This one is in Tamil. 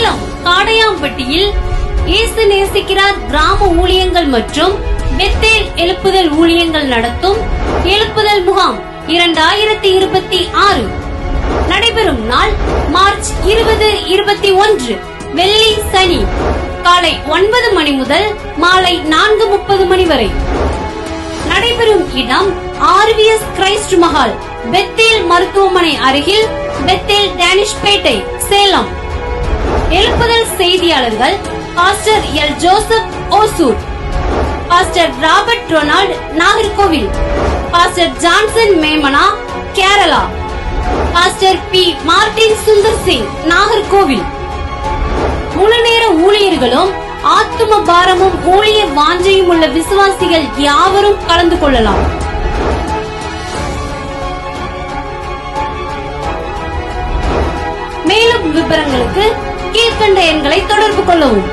சேலம் காடையாம்பட்டியில் இயேசு நேசிக்கிறார் கிராம ஊழியங்கள் மற்றும் பெத்தேல் எழுப்புதல் ஊழியங்கள் நடத்தும் எழுப்புதல் முகாம் 2026 நடைபெறும் நாள் மார்ச் 20, 21 வெள்ளி சனி காலை 9 மணி முதல் மாலை 4:30 மணி வரை. நடைபெறும் இடம் RVS கிரைஸ்ட் மஹால், பெத்தேல் மருத்துவமனை அருகில், பெத்தேல் டேனிஷ்பேட்டை, சேலம். எழுப்புதல் செய்தியாளர்கள் pastor L Joseph Hosur, pastor Robert Ronald Nagercoil, pastor Johnson Memana Kerala, pastor P Martin Sundar Singh Nagercoil. முழு நேர ஊழியர்களும் ஆத்தும பாரமும் ஊழிய வாஞ்சையும் உள்ள விசுவாசிகள் யாவரும் கலந்து கொள்ளலாம். மேலும் விவரங்களுக்கு கீழ்கண்ட எண்களை தொடர்பு கொள்ளவும்.